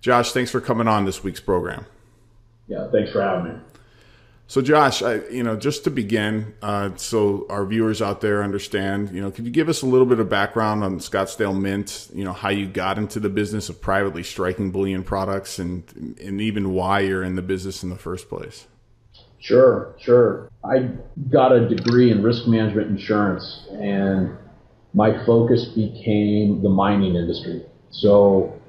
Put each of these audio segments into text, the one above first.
Josh, thanks for coming on this week's program. Yeah, thanks for having me. So Josh, just to begin, so our viewers out there understand, could you give us a little bit of background on Scottsdale Mint, how you got into the business of privately striking bullion products and even why you're in the business in the first place? Sure. I got a degree in risk management insurance, and my focus became the mining industry. So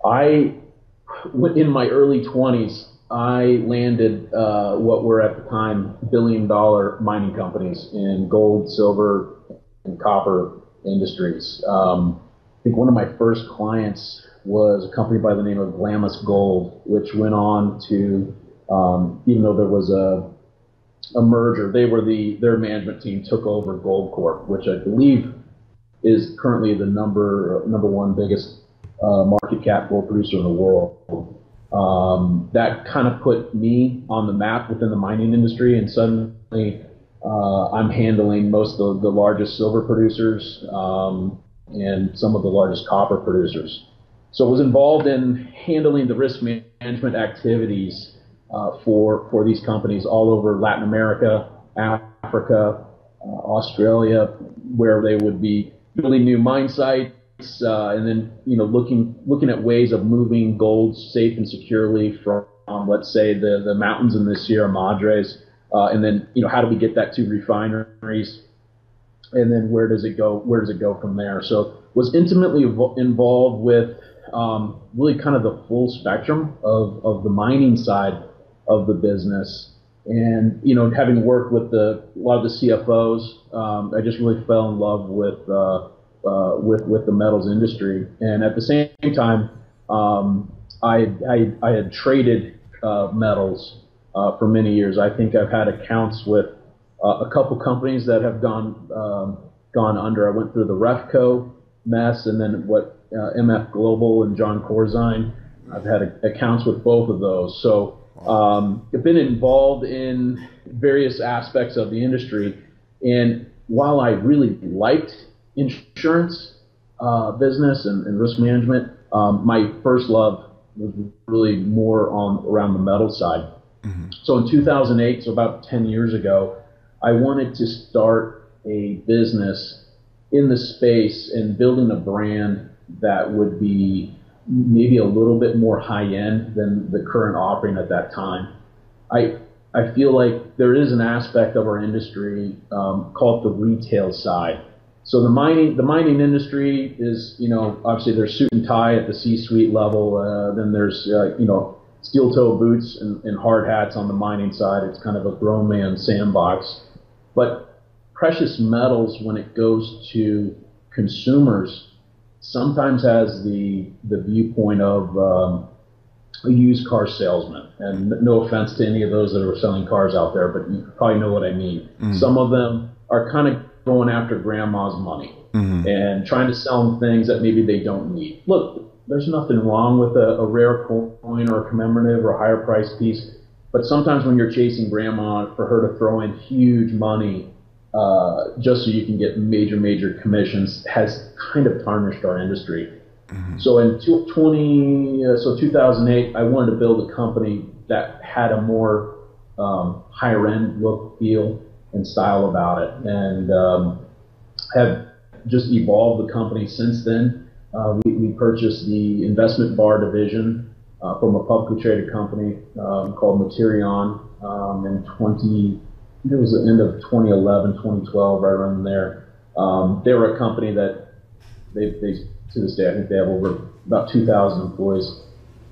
in my early 20s, I landed what were at the time billion-dollar mining companies in gold, silver, and copper industries. I think one of my first clients was a company by the name of Glamis Gold, which went on to, even though there was a merger, their management team took over Gold Corp, which I believe is currently the number one biggest market cap gold producer in the world. That kind of put me on the map within the mining industry, and suddenly I'm handling most of the largest silver producers and some of the largest copper producers. So I was involved in handling the risk management activities for these companies all over Latin America, Africa, Australia, where they would be building new mine sites. And then, looking at ways of moving gold safe and securely from, let's say, the mountains in the Sierra Madres, and then, how do we get that to refineries, and then where does it go? Where does it go from there? So, was intimately involved with really kind of the full spectrum of the mining side of the business, and having worked with a lot of the CFOs, I just really fell in love with the metals industry. And at the same time, I had traded metals for many years. I think I've had accounts with a couple companies that have gone under. I went through the Refco mess, and then what MF Global and John Corzine. I've had accounts with both of those. So I've been involved in various aspects of the industry. And while I really liked insurance business and risk management, my first love was really more around the metal side. Mm-hmm. So in 2008, so about 10 years ago, I wanted to start a business in the space and building a brand that would be maybe a little bit more high-end than the current offering at that time. I feel like there is an aspect of our industry called the retail side. So the mining industry is, obviously there's suit and tie at the C-suite level. Then there's, steel toe boots and hard hats on the mining side. It's kind of a grown man sandbox. But precious metals, when it goes to consumers, sometimes has the viewpoint of a used car salesman. And no offense to any of those that are selling cars out there, but you probably know what I mean. Mm. Some of them are kind of going after grandma's money, mm-hmm. and trying to sell them things that maybe they don't need. Look, there's nothing wrong with a rare coin or a commemorative or a higher priced piece, but sometimes when you're chasing grandma for her to throw in huge money just so you can get major commissions has kind of tarnished our industry. Mm-hmm. So in 2008, I wanted to build a company that had a more higher end look, feel, and style about it, and have just evolved the company since then. We purchased the investment bar division from a publicly traded company called Materion in it was the end of 2011, 2012, right around there. They were a company that they to this day, I think they have over about 2,000 employees.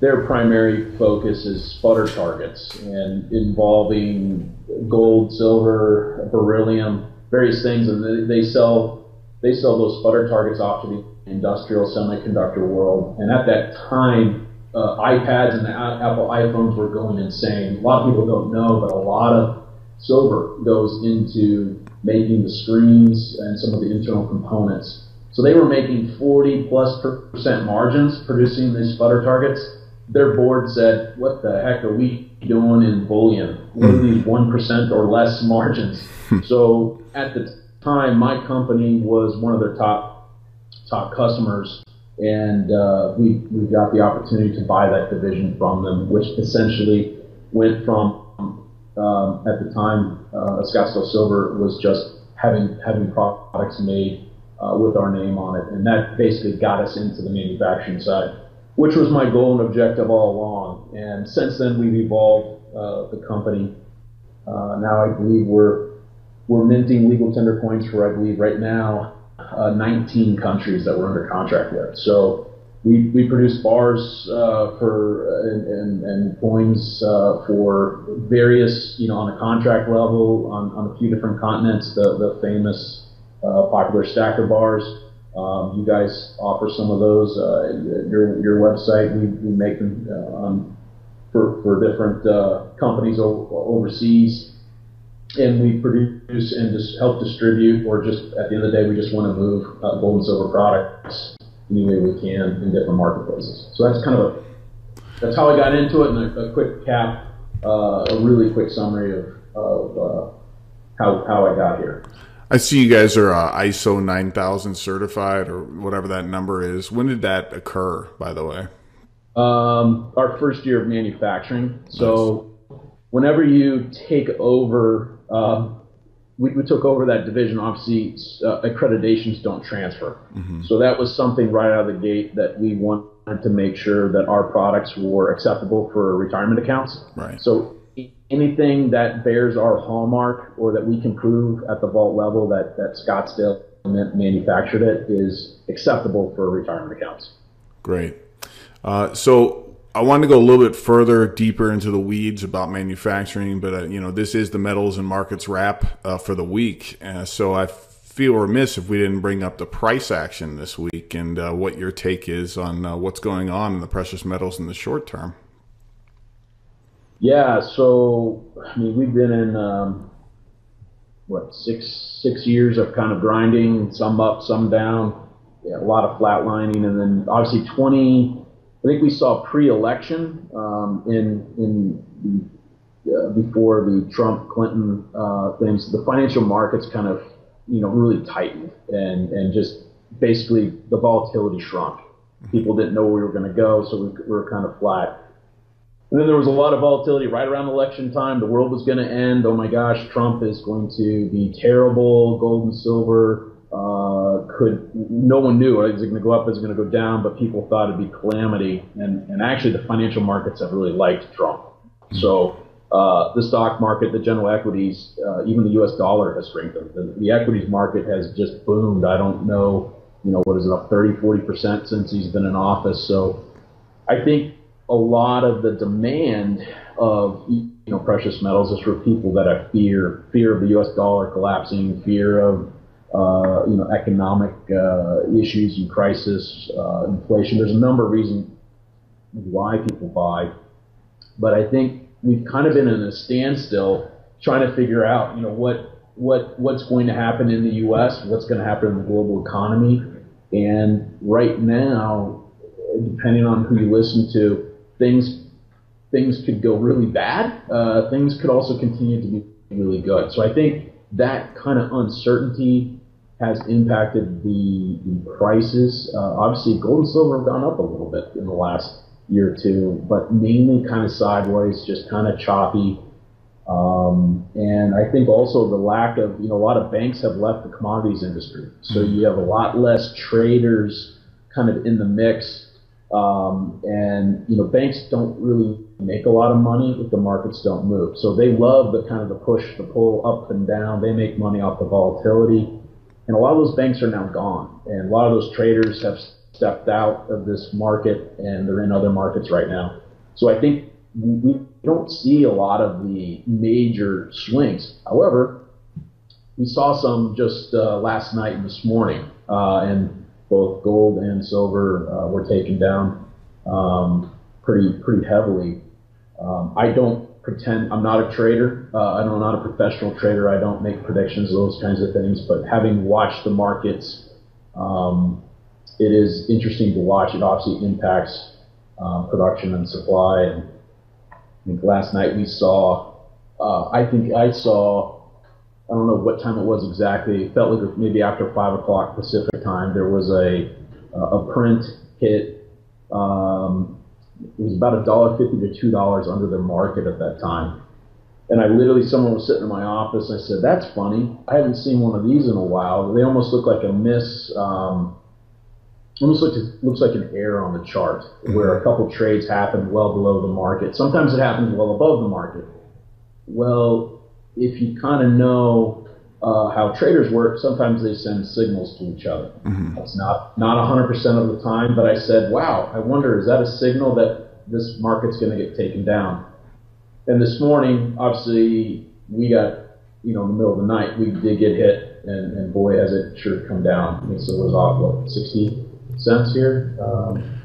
Their primary focus is sputter targets and involving gold, silver, beryllium, various things, and they sell those sputter targets off to the industrial semiconductor world. And at that time, iPads and the Apple iPhones were going insane. A lot of people don't know, but a lot of silver goes into making the screens and some of the internal components. So they were making 40+% margins producing these sputter targets. Their board said, what the heck are we doing in bullion? What are these 1% or less margins? So at the time, my company was one of their top customers, and we got the opportunity to buy that division from them, which essentially went from at the time Scottsdale Silver was just having products made with our name on it, and that basically got us into the manufacturing side, which was my goal and objective all along. And since then, we've evolved the company. Now I believe we're minting legal tender points for, I believe right now, 19 countries that we're under contract with. So we produce bars and coins for various, on a contract level on a few different continents. The famous popular stacker bars. You guys offer some of those. Your website, we make them for different companies overseas. And we produce and just help distribute, or just at the end of the day, we just want to move gold and silver products any way we can in different marketplaces. So that's that's how I got into it, and a quick cap, a really quick summary of how I got here. I see you guys are ISO 9000 certified, or whatever that number is. When did that occur, by the way? Our first year of manufacturing. So whenever you take over, we took over that division. Obviously, accreditations don't transfer. Mm-hmm. So that was something right out of the gate that we wanted to make sure that our products were acceptable for retirement accounts. Right. So anything that bears our hallmark, or that we can prove at the vault level that Scottsdale manufactured it, is acceptable for retirement accounts. Great. So I wanted to go a little bit further, deeper into the weeds about manufacturing, but this is the Metals and Markets wrap for the week. So I feel remiss if we didn't bring up the price action this week, and what your take is on what's going on in the precious metals in the short term. Yeah, so I mean, we've been in six years of kind of grinding, some up, some down, a lot of flatlining, and then obviously I think we saw pre-election before the Trump-Clinton things. The financial markets kind of really tightened, and just basically the volatility shrunk. People didn't know where we were going to go, so we were kind of flat. And then there was a lot of volatility right around election time. The world was going to end. Oh my gosh, Trump is going to be terrible. Gold and silver no one knew. Is it going to go up? Is it going to go down? But people thought it'd be calamity. And actually, the financial markets have really liked Trump. So the stock market, the general equities, even the U.S. dollar has strengthened. The equities market has just boomed. I don't know, what is it, up 30, 40% since he's been in office. So I think a lot of the demand of precious metals is for people that have fear of the U.S. dollar collapsing, fear of economic issues and crisis, inflation. There's a number of reasons why people buy, but I think we've kind of been in a standstill trying to figure out, what's going to happen in the U.S., what's going to happen in the global economy, and right now, depending on who you listen to, things could go really bad. Things could also continue to be really good. So I think that kind of uncertainty has impacted the prices. Obviously, gold and silver have gone up a little bit in the last year or two, but mainly kind of sideways, just kind of choppy. And I think also the lack of, a lot of banks have left the commodities industry. So you have a lot less traders kind of in the mix. And banks don't really make a lot of money if the markets don't move. So they love the kind of the push, the pull up and down. They make money off the volatility. And a lot of those banks are now gone. And a lot of those traders have stepped out of this market, and they're in other markets right now. So I think we don't see a lot of the major swings. However, we saw some just last night and this morning, and both gold and silver were taken down pretty heavily. I don't pretend, I'm not a trader. I'm not a professional trader. I don't make predictions, those kinds of things. But having watched the markets, it is interesting to watch. It obviously impacts production and supply. And I think last night we saw, I don't know what time it was exactly. It felt like maybe after 5 o'clock Pacific time, there was a print hit. It was about $1.50 to $2 under the market at that time. And I literally, someone was sitting in my office. I said, "That's funny. I haven't seen one of these in a while. They almost look like a looks like an error on the chart where a couple trades happen well below the market. Sometimes it happens well above the market." Well, if you kind of know how traders work, sometimes they send signals to each other. That's not 100% of the time, but I said, "Wow, I wonder, is that a signal that this market's going to get taken down?" And this morning, obviously, we got, in the middle of the night, we did get hit, and boy, has it sure come down. I mean, so it was off, what, 60 cents here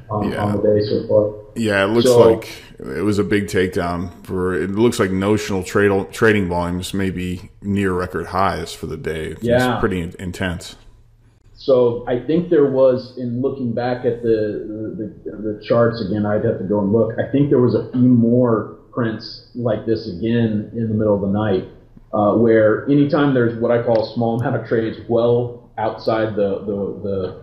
on the day so far. Yeah, it looks like it was a big takedown. It looks like notional trading volumes may be near record highs for the day. It's pretty intense. So I think there was, in looking back at the charts again, I'd have to go and look. I think there was a few more prints like this again in the middle of the night, where anytime there's what I call a small amount of trades well outside the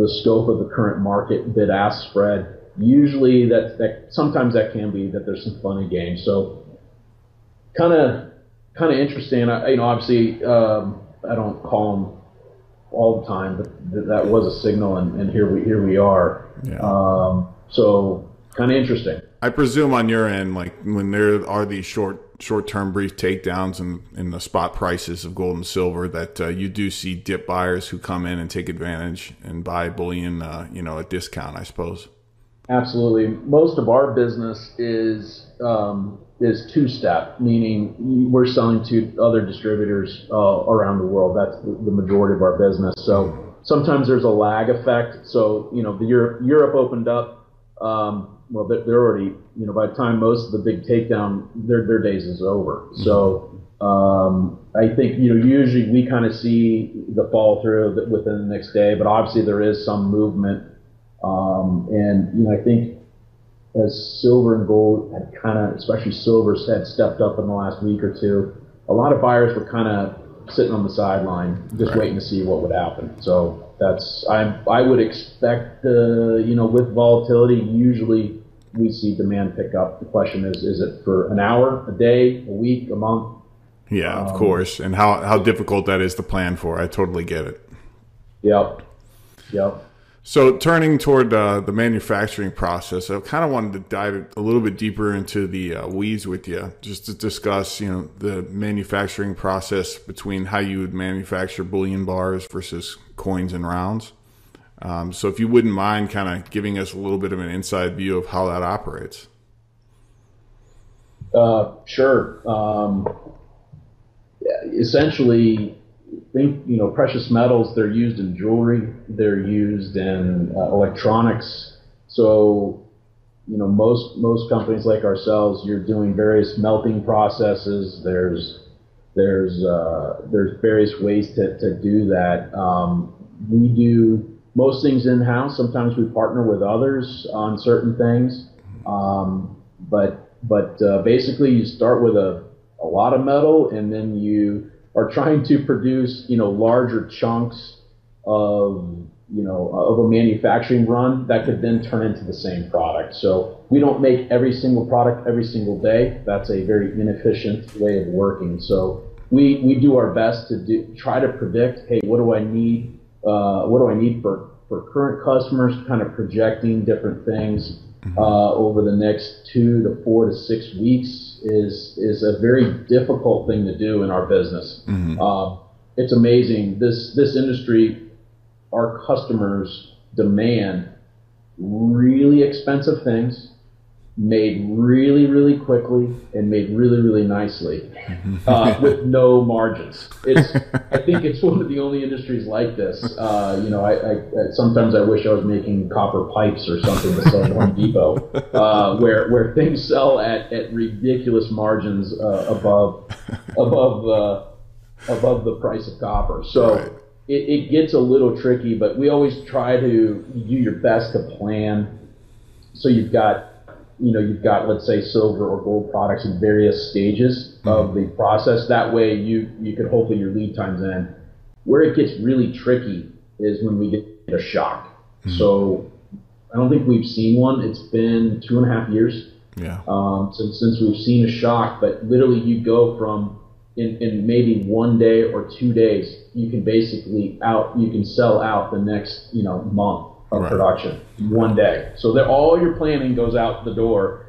scope of the current market bid-ask spread, usually that sometimes that can be that there's some funny games. So kind of interesting. Obviously I don't call them all the time, but that was a signal, and here we are. Yeah. So kind of interesting. I presume on your end, like when there are these short-term brief takedowns in the spot prices of gold and silver, that you do see dip buyers who come in and take advantage and buy bullion, at discount, I suppose. Absolutely. Most of our business is two-step, meaning we're selling to other distributors around the world. That's the majority of our business. So sometimes there's a lag effect. So, Europe opened up. Well, they're already, by the time most of the big takedown, their days is over. So I think, usually we kind of see the fall through within the next day, but obviously there is some movement. And I think as silver and gold had kind of, especially silver, had stepped up in the last week or two, a lot of buyers were kind of sitting on the sideline, just waiting to see what would happen. So I would expect, with volatility, usually we see demand pick up. The question is it for an hour, a day, a week, a month? Yeah, of course. And how difficult that is to plan for. I totally get it. Yep. So turning toward the manufacturing process, I kind of wanted to dive a little bit deeper into the weeds with you, just to discuss, the manufacturing process between how you would manufacture bullion bars versus coins and rounds. So if you wouldn't mind kind of giving us a little bit of an inside view of how that operates. Sure. Essentially, think, precious metals, they're used in jewelry, they're used in electronics. So, most companies like ourselves, you're doing various melting processes. There's various ways to do that. We do most things in-house. Sometimes we partner with others on certain things. But basically you start with a lot of metal, and then you are trying to produce, larger chunks of a manufacturing run that could then turn into the same product. So we don't make every single product every single day. That's a very inefficient way of working. So we do our best to try to predict, hey, what do I need? What do I need for current customers? Kind of projecting different things over the next 2 to 4 to 6 weeks is a very difficult thing to do in our business. It's amazing. This industry, our customers demand really expensive things made really, really quickly and made really, really nicely with no margins. I think it's one of the only industries like this. Sometimes I wish I was making copper pipes or something to sell at Home Depot, where things sell at ridiculous margins above the price of copper. So. Right. It gets a little tricky, but we always try to do your best to plan. So you've got, let's say, silver or gold products in various stages of the process. That way you can hopefully your lead times in. Where it gets really tricky is when we get a shock. So I don't think we've seen one. It's been 2.5 years Yeah. since we've seen a shock. But literally, you go from in maybe 1 day or 2 days, you can sell out the next month of Right. production 1 day. So that all your planning goes out the door.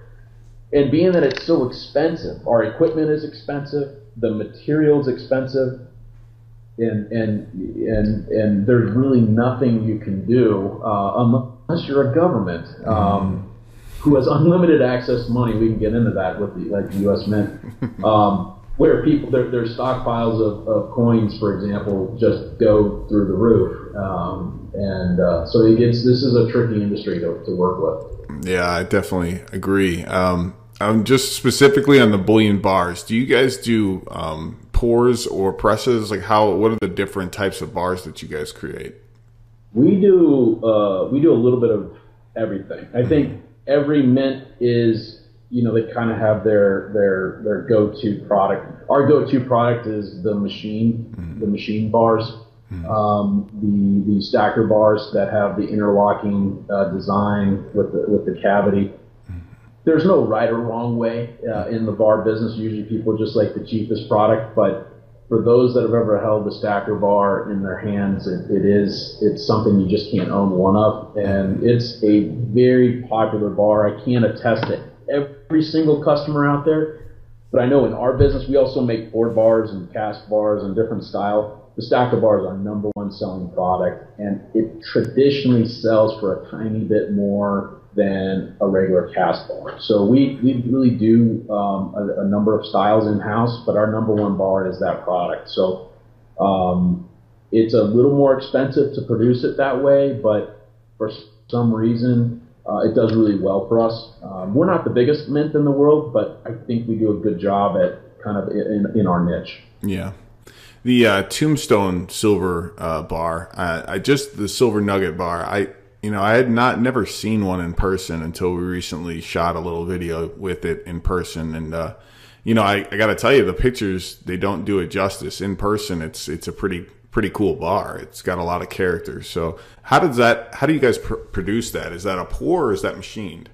And being that it's so expensive, our equipment is expensive, the material's expensive, and there's really nothing you can do unless you're a government who has unlimited access to money. We can get into that with the U.S. Mint, where people their stockpiles of coins, for example, just go through the roof, so this is a tricky industry to work with. Yeah, I definitely agree. Just specifically on the bullion bars, do you guys do pours or presses? Like what are the different types of bars that you guys create? We do a little bit of everything. I think every mint is, they kind of have their go-to product. Our go-to product is the machine bars, the stacker bars that have the interlocking design with the cavity. There's no right or wrong way in the bar business. Usually people just like the cheapest product, but for those that have ever held a stacker bar in their hands, it's something you just can't own one of, and it's a very popular bar. I can't attest to every single customer out there, but I know in our business we also make board bars and cast bars and different style. The stacker bar is our #1 selling product, and it traditionally sells for a tiny bit more than a regular cast bar. So we really do a number of styles in-house, but our #1 bar is that product. So it's a little more expensive to produce it that way, but for some reason it does really well for us. We're not the biggest mint in the world, but I think we do a good job at kind of in our niche. Yeah. The Tombstone silver bar, the silver nugget bar, I had never seen one in person until we recently shot a little video with it in person. And, I got to tell you, the pictures, they don't do it justice. In person, it's a pretty cool bar. It's got a lot of character. So how do you guys produce that? Is that a pour or is that machined?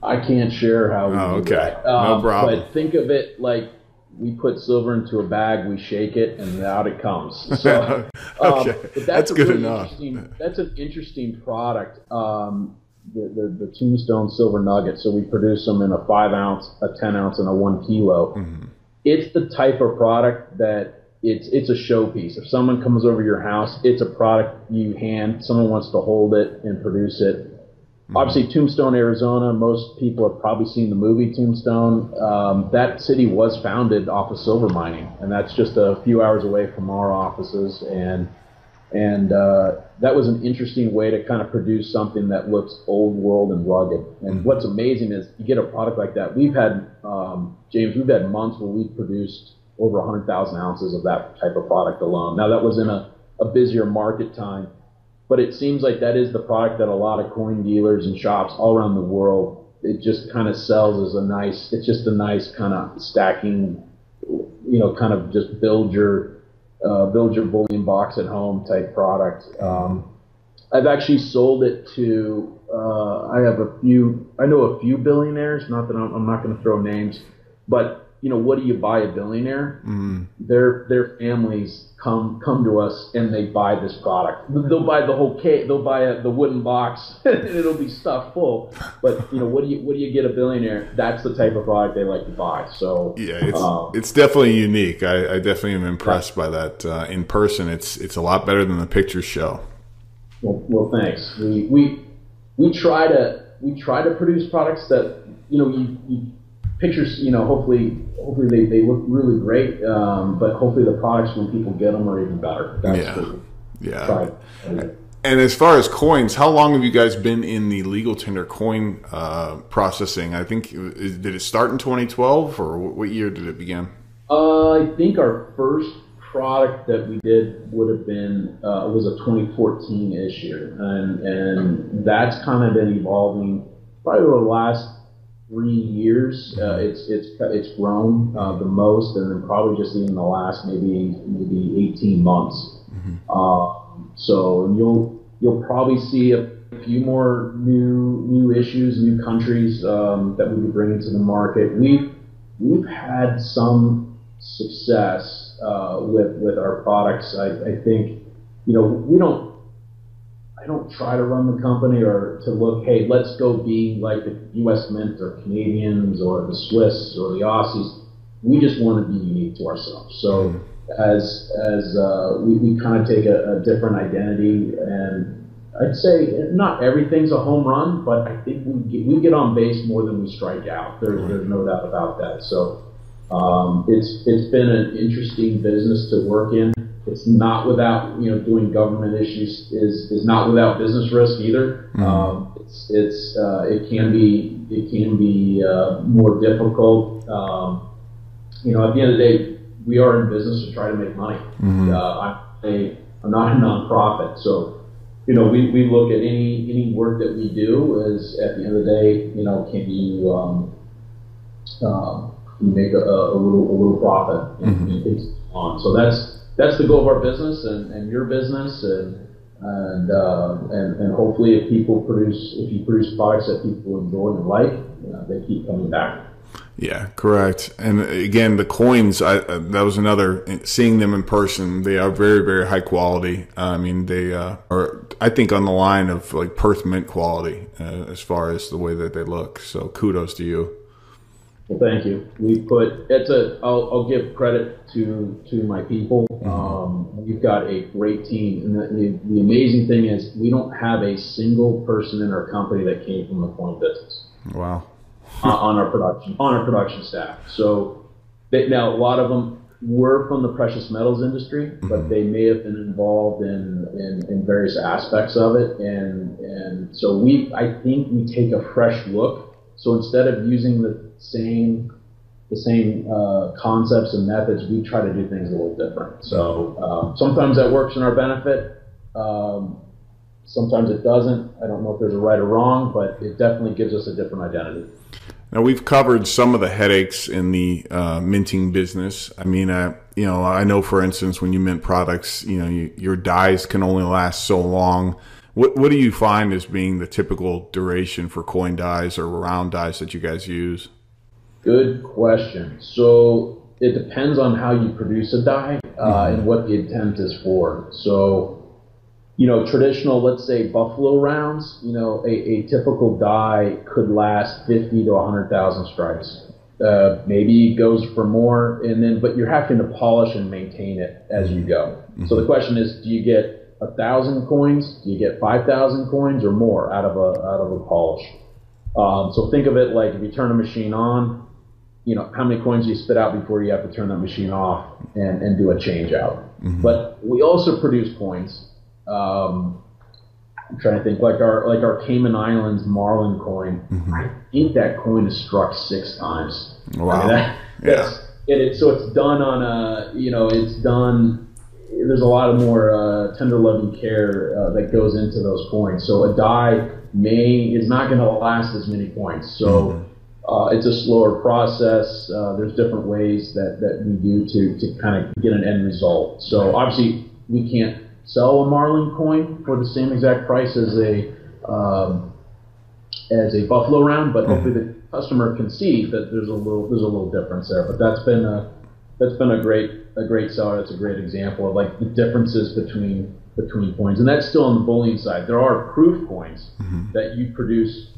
I can't share how we do that. No problem. But think of it like we put silver into a bag, we shake it, and out it comes. So, okay, but that's good enough. That's an interesting product. The Tombstone silver nugget. So we produce them in a 5 ounce, a 10 ounce, and a 1 kilo. Mm-hmm. It's the type of product that it's a showpiece. If someone comes over your house, it's a product someone wants to hold it and produce it. Obviously, Tombstone, Arizona, most people have probably seen the movie Tombstone. That city was founded off of silver mining, and that's just a few hours away from our offices. And that was an interesting way to kind of produce something that looks old world and rugged. And what's amazing is you get a product like that. We've had, James, months where we've produced over 100,000 ounces of that type of product alone. Now, that was in a busier market time. But it seems like that is the product that a lot of coin dealers and shops all around the world, it just kind of sells as it's just a nice kind of stacking, kind of just build your bullion box at home type product. I've actually sold it to, I know a few billionaires, not that I'm not going to throw names, but what do you buy a billionaire? Mm-hmm. Their families come to us and they buy this product. They'll buy the whole cake. They'll buy the wooden box and it'll be stuffed full. But what do you get a billionaire? That's the type of product they like to buy. So yeah, it's definitely unique. I definitely am impressed by that. In person, it's a lot better than the pictures show. Well, thanks. We try to produce products that you pictures, hopefully they look really great, but hopefully the products when people get them are even better. Yeah. And as far as coins, how long have you guys been in the legal tender coin processing? I think, did it start in 2012 or what year did it begin? I think our first product that we did would have been, was a 2014 issue. And that's kind of been evolving probably over the last 3 years. It's grown the most, and then probably just in the last maybe 18 months. Mm-hmm. So you'll probably see a few more new issues, new countries that we would bring into the market. We've had some success with our products. I think, you know, I don't try to run the company or to look, hey, let's go be like the U.S. Mint or Canadians or the Swiss or the Aussies. We just want to be unique to ourselves. So as we kind of take a different identity, and I'd say not everything's a home run, but I think we get on base more than we strike out. There's no doubt about that. So it's been an interesting business to work in. It's not without, you know, doing government issues is not without business risk either. It can be more difficult. You know, at the end of the day, we are in business to try to make money. I'm not a nonprofit, so you know, we look at any work that we do as at the end of the day, you know, can you make a little profit and on. So that's the goal of our business and your business, and hopefully if you produce products that people enjoy and like, you know, they keep coming back. Yeah, correct. And again, the coins, that was another, seeing them in person, they are very, very high quality. I mean, they are, I think, on the line of like Perth Mint quality as far as the way that they look. So kudos to you. Well, thank you. I'll give credit to my people. We've got a great team, and the amazing thing is we don't have a single person in our company that came from the coin business. Wow. on our production staff. So now a lot of them were from the precious metals industry, but they may have been involved in various aspects of it, and so I think we take a fresh look. So instead of using the same concepts and methods, we try to do things a little different. So sometimes that works in our benefit. Sometimes it doesn't. I don't know if there's a right or wrong, but it definitely gives us a different identity. Now, we've covered some of the headaches in the minting business. I mean, you know, I know, for instance, when you mint products, you know, your dies can only last so long. What do you find as being the typical duration for coin dies or round dies that you guys use? Good question. So it depends on how you produce a die and what the intent is for. So, you know, traditional, let's say buffalo rounds, you know, a typical die could last 50 to 100,000 strikes. Maybe it goes for more, but you're having to polish and maintain it as you go. So the question is, do you get 1,000 coins? Do you get 5,000 coins or more out of a polish? So think of it like if you turn a machine on, you know, how many coins do you spit out before you have to turn that machine off and do a change out? But we also produce coins. I'm trying to think, like our Cayman Islands Marlin coin. I think that coin is struck 6 times. Wow. I mean, so it's done on a, you know, it's done. There's a lot of more tender loving care that goes into those coins. So a die is not going to last as many coins. So it's a slower process. There's different ways that we do to kind of get an end result. So obviously we can't sell a Marlin coin for the same exact price as a buffalo round, but hopefully the customer can see that there's a little difference there. But that's been a great seller. That's a great example of like the differences between coins, and that's still on the bullion side. There are proof coins that you produce.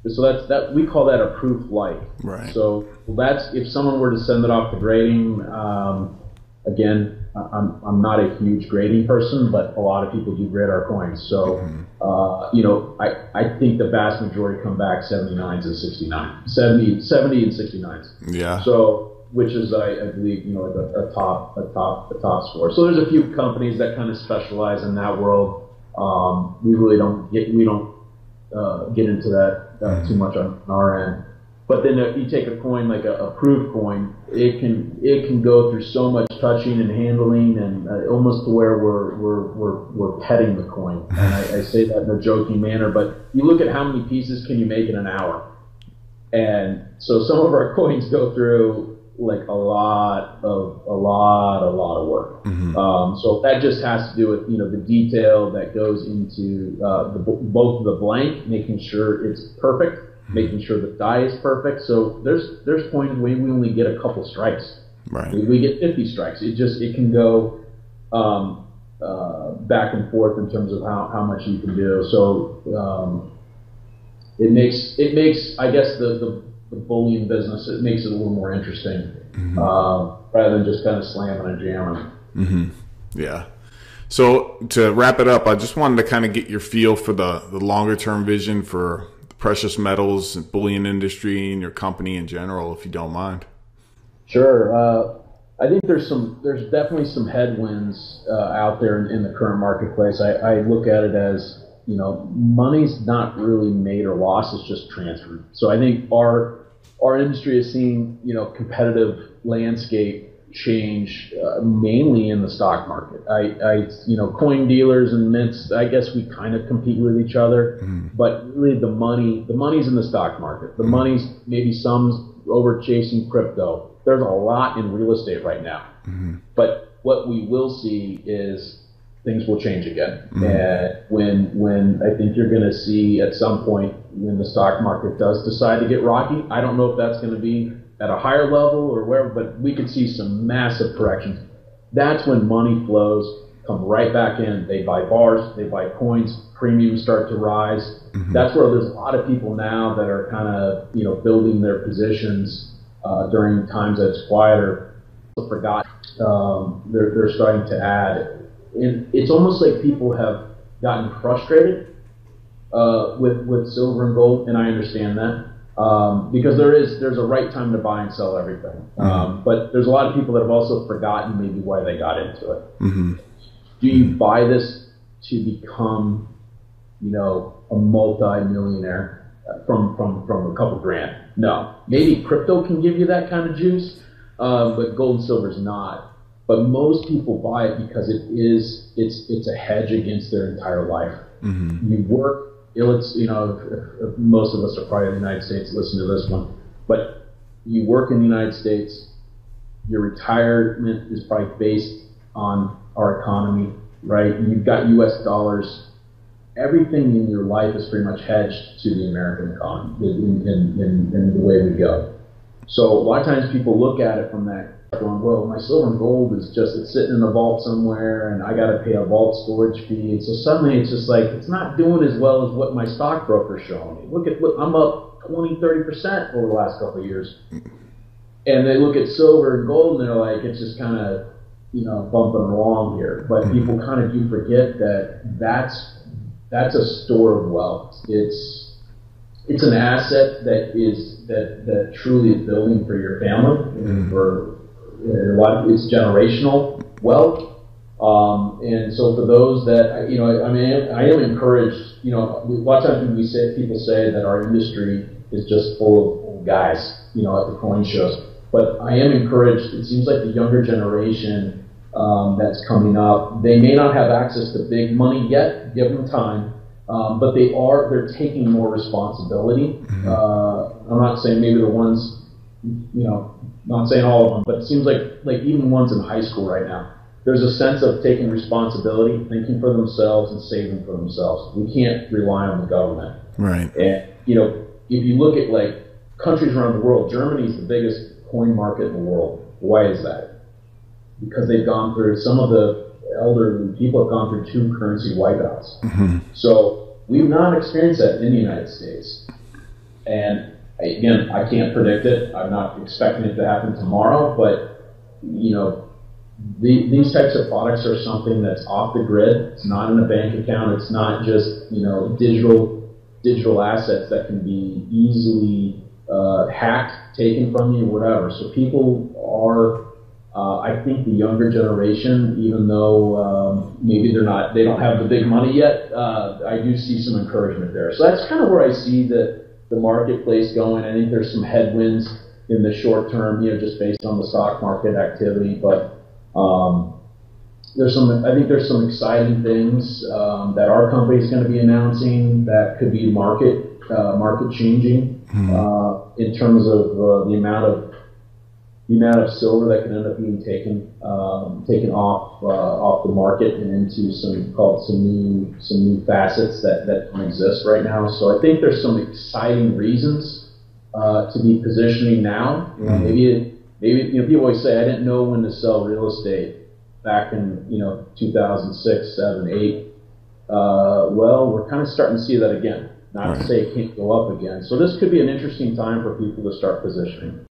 So that we call that a proof light. Right. So that's if someone were to send it off to grading. Again, I'm not a huge grading person, but a lot of people do grade our coins. So you know, I think the vast majority come back 79s and 69, 70 and 69s. Yeah. So which is I believe, you know, a top score. So there's a few companies that kind of specialize in that world. We really don't get into that too much on our end. But then if you take a coin like a proof coin, it can go through so much touching and handling, and almost to where we're petting the coin. And I say that in a joking manner, but you look at how many pieces can you make in an hour, and so some of our coins go through like a lot of work. So that just has to do with, the detail that goes into both the blank, making sure it's perfect, making sure the die is perfect. So there's points where we only get a couple strikes. Right. We get 50 strikes. It can go back and forth in terms of how much you can do. So it makes I guess the bullion business, it makes it a little more interesting, rather than just kind of slamming and jamming. Yeah. So to wrap it up, I just wanted to kind of get your feel for the longer term vision for the precious metals and bullion industry and your company in general, if you don't mind. Sure. I think there's definitely some headwinds out there in the current marketplace. I look at it as, money's not really made or lost; it's just transferred. So I think our industry is seeing, competitive landscape change mainly in the stock market. Coin dealers and mints, I guess we kind of compete with each other, but really the money's in the stock market. The money's maybe some's over chasing crypto. There's a lot in real estate right now, but what we will see is things will change again. And when I think you're going to see at some point when the stock market does decide to get rocky, I don't know if that's going to be at a higher level or wherever, but we could see some massive corrections. That's when money flows come right back in. They buy bars, they buy coins, premiums start to rise. That's where there's a lot of people now that are kind of, building their positions during times that it's quieter. Forgot they're starting to add. And it's almost like people have gotten frustrated with silver and gold, and I understand that. Because there's a right time to buy and sell everything. But there's a lot of people that have also forgotten maybe why they got into it. Do you buy this to become, a multi-millionaire from a couple grand? No. Maybe crypto can give you that kind of juice, but gold and silver is not. But most people buy it because it's a hedge against their entire life. You work. If most of us are probably in the United States, listen to this one. But you work in the United States, your retirement is probably based on our economy, right? You've got U.S. dollars. Everything in your life is pretty much hedged to the American economy in the way we go. So a lot of times people look at it from that, going, well, my silver and gold it's sitting in a vault somewhere, and I got to pay a vault storage fee. And so suddenly it's just like, it's not doing as well as what my stockbroker's showing me. Look, I'm up 20-30% over the last couple of years. And they look at silver and gold and they're like, it's just kind of, bumping along here. But people kind of do forget that that's a store of wealth. It's an asset that truly is building for your family and for it's generational wealth, and so for those that I am encouraged. A lot of times when people say that our industry is just full of old guys, at the coin shows, but I am encouraged. It seems like the younger generation that's coming up, they may not have access to big money yet, give them time, but they're taking more responsibility. I'm not saying maybe the ones, not saying all of them, but it seems like even ones in high school right now, there's a sense of taking responsibility, thinking for themselves, and saving for themselves. We can't rely on the government. Right. And, if you look at like countries around the world, Germany's the biggest coin market in the world. Why is that? Because they've gone through, some of the elderly people have gone through 2 currency wipeouts. So we've not experienced that in the United States. And again, I can't predict it. I'm not expecting it to happen tomorrow, but these types of products are something that's off the grid. It's not in a bank account. It's not just digital assets that can be easily hacked, taken from you, whatever. So people are, I think the younger generation, even though maybe they don't have the big money yet, I do see some encouragement there. So that's kind of where I see the marketplace going. I think there's some headwinds in the short term, just based on the stock market activity. But there's some exciting things that our company is going to be announcing that could be market changing in terms of the amount of the amount of silver that can end up being taken off the market and into some new facets that don't exist right now. So I think there's some exciting reasons to be positioning now. You know, maybe people always say I didn't know when to sell real estate back in 2006, 7, 8. Well, we're kind of starting to see that again. Not to say it can't go up again. So this could be an interesting time for people to start positioning.